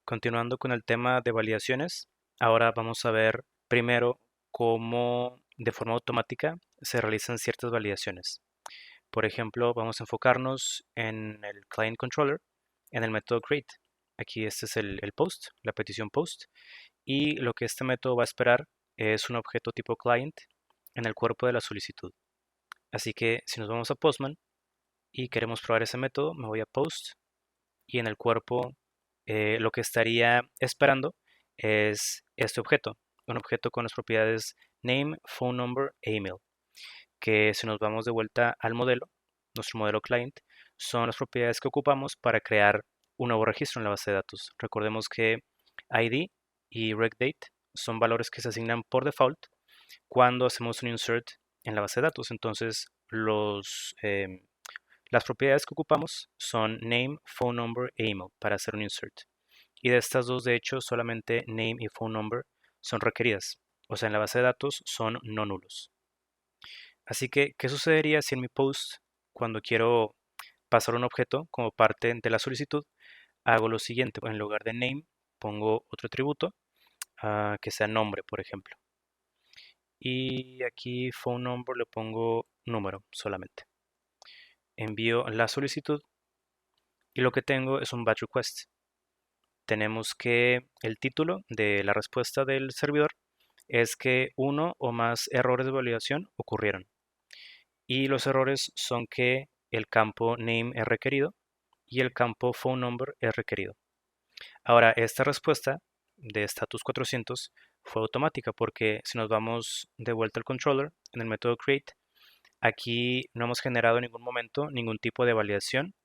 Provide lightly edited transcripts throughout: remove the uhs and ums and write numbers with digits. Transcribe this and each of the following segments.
Continuando con el tema de validaciones, ahora vamos a ver primero cómo de forma automática se realizan ciertas validaciones. Por ejemplo, vamos a enfocarnos en el client controller, en el método create. Aquí este es el post, la petición post, y lo que este método va a esperar es un objeto tipo client en el cuerpo de la solicitud. Así que si nos vamos a Postman y queremos probar ese método, me voy a post y en el cuerpo lo que estaría esperando es este objeto, un objeto con las propiedades name, phone number e email, que si nos vamos de vuelta al modelo, nuestro modelo client, son las propiedades que ocupamos para crear un nuevo registro en la base de datos. Recordemos que ID y recdate son valores que se asignan por default cuando hacemos un insert en la base de datos. Entonces, las propiedades que ocupamos son name, phone number e email para hacer un insert. Y de estas dos, de hecho, solamente name y phone number son requeridas. O sea, en la base de datos son no nulos. Así que, ¿qué sucedería si en mi post, cuando quiero pasar un objeto como parte de la solicitud, hago lo siguiente? En lugar de name, pongo otro atributo que sea nombre, por ejemplo. Y aquí phone number le pongo número solamente. Envío la solicitud y lo que tengo es un batch request. Tenemos que el título de la respuesta del servidor es que uno o más errores de validación ocurrieron. Y los errores son que el campo name es requerido y el campo phone number es requerido. Ahora, esta respuesta de status 400 fue automática porque si nos vamos de vuelta al controller en el método create, aquí no hemos generado en ningún momento ningún tipo de validación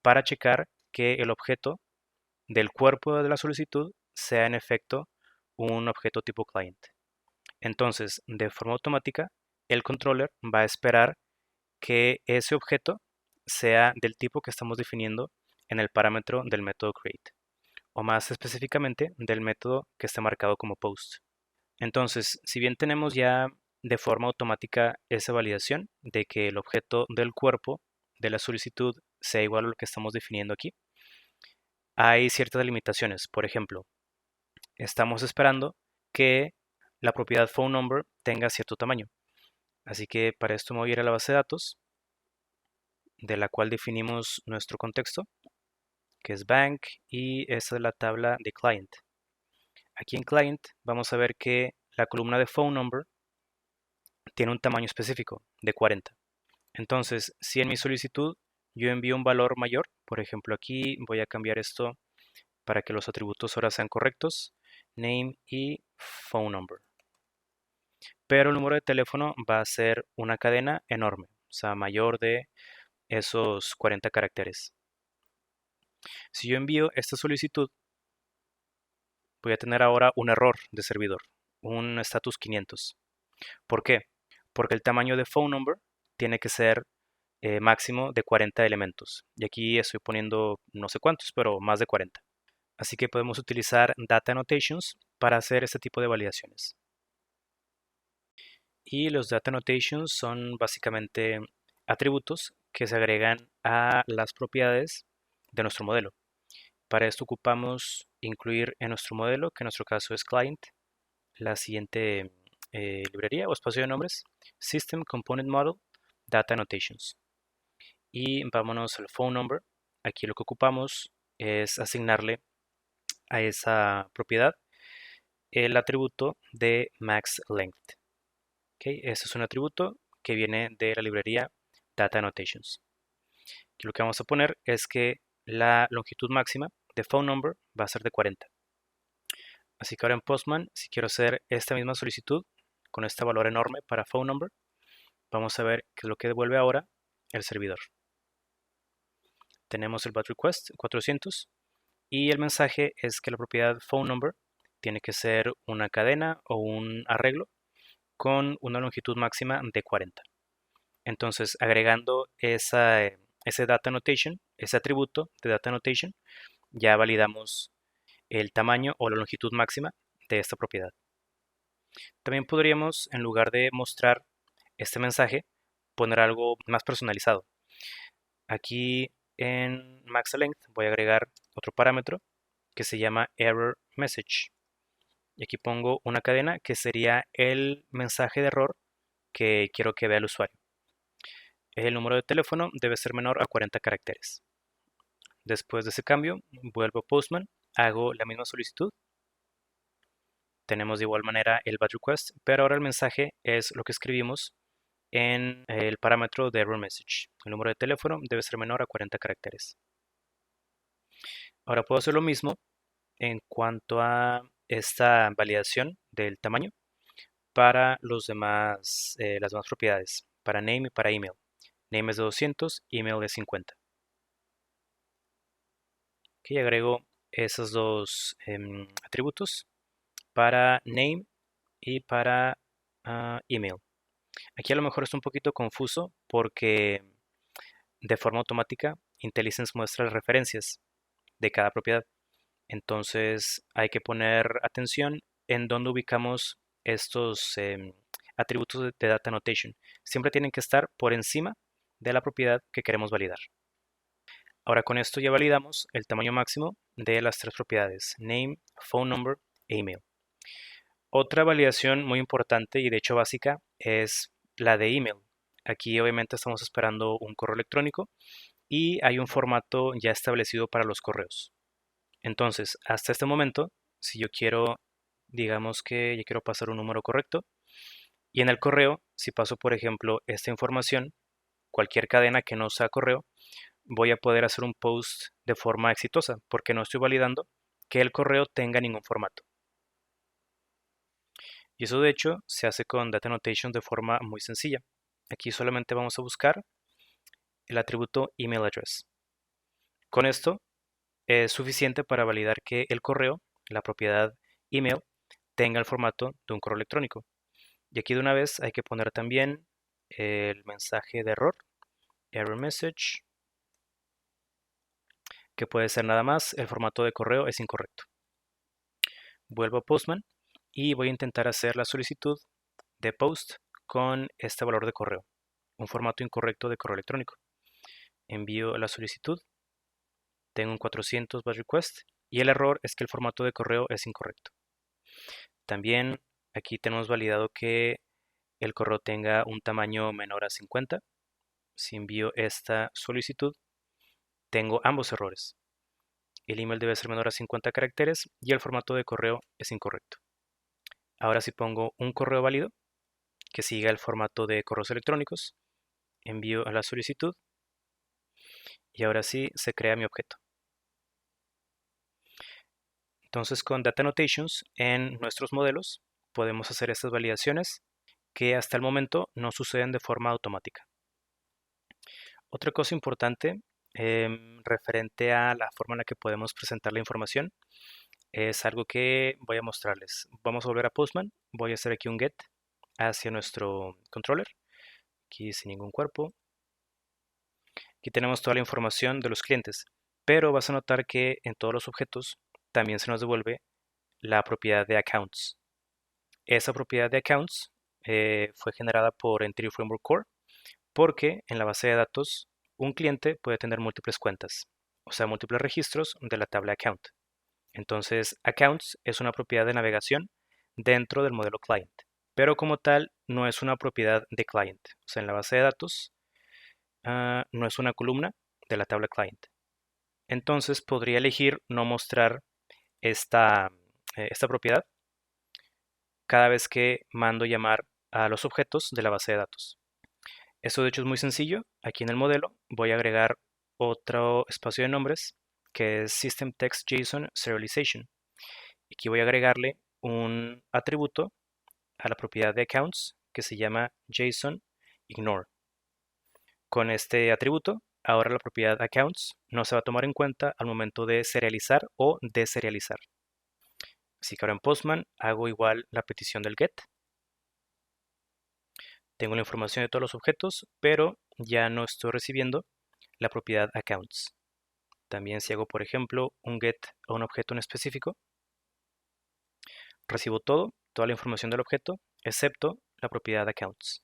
para checar que el objeto del cuerpo de la solicitud sea en efecto un objeto tipo client. Entonces, de forma automática, el controller va a esperar que ese objeto sea del tipo que estamos definiendo en el parámetro del método create, o más específicamente del método que esté marcado como post. Entonces, si bien tenemos ya de forma automática esa validación de que el objeto del cuerpo de la solicitud sea igual a lo que estamos definiendo aquí, hay ciertas limitaciones. Por ejemplo, estamos esperando que la propiedad phone number tenga cierto tamaño. Así que para esto me voy a ir a la base de datos, de la cual definimos nuestro contexto, que es bank, y esta es la tabla de client. Aquí en client vamos a ver que la columna de phone number tiene un tamaño específico de 40. Entonces, si en mi solicitud yo envío un valor mayor, por ejemplo aquí voy a cambiar esto para que los atributos ahora sean correctos, name y phone number. Pero el número de teléfono va a ser una cadena enorme, o sea, mayor de esos 40 caracteres. Si yo envío esta solicitud, voy a tener ahora un error de servidor, un status 500. ¿Por qué? Porque el tamaño de phone number tiene que ser máximo de 40 elementos. Y aquí estoy poniendo no sé cuántos, pero más de 40. Así que podemos utilizar data annotations para hacer este tipo de validaciones. Y los data annotations son básicamente atributos que se agregan a las propiedades de nuestro modelo. Para esto ocupamos incluir en nuestro modelo, que en nuestro caso es client, la siguiente librería o espacio de nombres, System Component Model, Data Annotations. Y vámonos al phone number. Aquí lo que ocupamos es asignarle a esa propiedad el atributo de max length. ¿Okay? Este es un atributo que viene de la librería Data Annotations. Aquí lo que vamos a poner es que la longitud máxima de phone number va a ser de 40. Así que ahora en Postman, si quiero hacer esta misma solicitud con este valor enorme para phone number, vamos a ver qué es lo que devuelve ahora el servidor. Tenemos el batch request 400 y el mensaje es que la propiedad phone number tiene que ser una cadena o un arreglo con una longitud máxima de 40. Entonces, agregando ese data annotation, ese atributo de data annotation, ya validamos el tamaño o la longitud máxima de esta propiedad. También podríamos, en lugar de mostrar este mensaje, poner algo más personalizado. Aquí en maxLength voy a agregar otro parámetro que se llama error message. Y aquí pongo una cadena que sería el mensaje de error que quiero que vea el usuario. El número de teléfono debe ser menor a 40 caracteres. Después de ese cambio, vuelvo a Postman, hago la misma solicitud. Tenemos de igual manera el bad request, pero ahora el mensaje es lo que escribimos en el parámetro de error message. El número de teléfono debe ser menor a 40 caracteres. Ahora puedo hacer lo mismo en cuanto a esta validación del tamaño para las demás propiedades, para name y para email. Name es de 200, email de 50. Aquí agrego esos dos atributos para name y para email. Aquí a lo mejor es un poquito confuso porque de forma automática IntelliSense muestra las referencias de cada propiedad. Entonces hay que poner atención en dónde ubicamos estos atributos de Data Annotation. Siempre tienen que estar por encima de la propiedad que queremos validar. Ahora con esto ya validamos el tamaño máximo de las tres propiedades, name, phone number e email. Otra validación muy importante y de hecho básica es la de email. Aquí obviamente estamos esperando un correo electrónico y hay un formato ya establecido para los correos. Entonces, hasta este momento, si yo quiero, digamos que yo quiero pasar un número correcto y en el correo, si paso por ejemplo esta información, cualquier cadena que no sea correo, voy a poder hacer un post de forma exitosa porque no estoy validando que el correo tenga ningún formato. Y eso de hecho se hace con Data Annotation de forma muy sencilla. Aquí solamente vamos a buscar el atributo email address. Con esto es suficiente para validar que el correo, la propiedad email, tenga el formato de un correo electrónico. Y aquí de una vez hay que poner también el mensaje de error, error message, que puede ser nada más, el formato de correo es incorrecto. Vuelvo a Postman y voy a intentar hacer la solicitud de post con este valor de correo, un formato incorrecto de correo electrónico. Envío la solicitud, tengo un 400 batch request y el error es que el formato de correo es incorrecto. También aquí tenemos validado que el correo tenga un tamaño menor a 50. Si envío esta solicitud, tengo ambos errores. El email debe ser menor a 50 caracteres y el formato de correo es incorrecto. Ahora si pongo un correo válido que siga el formato de correos electrónicos, envío a la solicitud y ahora sí se crea mi objeto. Entonces con Data Annotations en nuestros modelos podemos hacer estas validaciones que hasta el momento no suceden de forma automática. Otra cosa importante referente a la forma en la que podemos presentar la información es algo que voy a mostrarles. Vamos a volver a Postman, voy a hacer aquí un get hacia nuestro controller, aquí sin ningún cuerpo. Aquí tenemos toda la información de los clientes, pero vas a notar que en todos los objetos también se nos devuelve la propiedad de accounts. Esa propiedad de accounts fue generada por Entity Framework Core porque en la base de datos un cliente puede tener múltiples cuentas, o sea, múltiples registros de la tabla account. Entonces, accounts es una propiedad de navegación dentro del modelo client, pero como tal no es una propiedad de client. O sea, en la base de datos no es una columna de la tabla client. Entonces, podría elegir no mostrar esta propiedad cada vez que mando llamar a los objetos de la base de datos. Esto de hecho es muy sencillo. Aquí en el modelo voy a agregar otro espacio de nombres que es System Text JSON Serialization. Aquí voy a agregarle un atributo a la propiedad de accounts que se llama JSON ignore. Con este atributo, ahora la propiedad accounts no se va a tomar en cuenta al momento de serializar o deserializar. Así que ahora en Postman hago igual la petición del get. Tengo la información de todos los objetos, pero ya no estoy recibiendo la propiedad accounts. También si hago, por ejemplo, un get a un objeto en específico, recibo toda la información del objeto, excepto la propiedad accounts.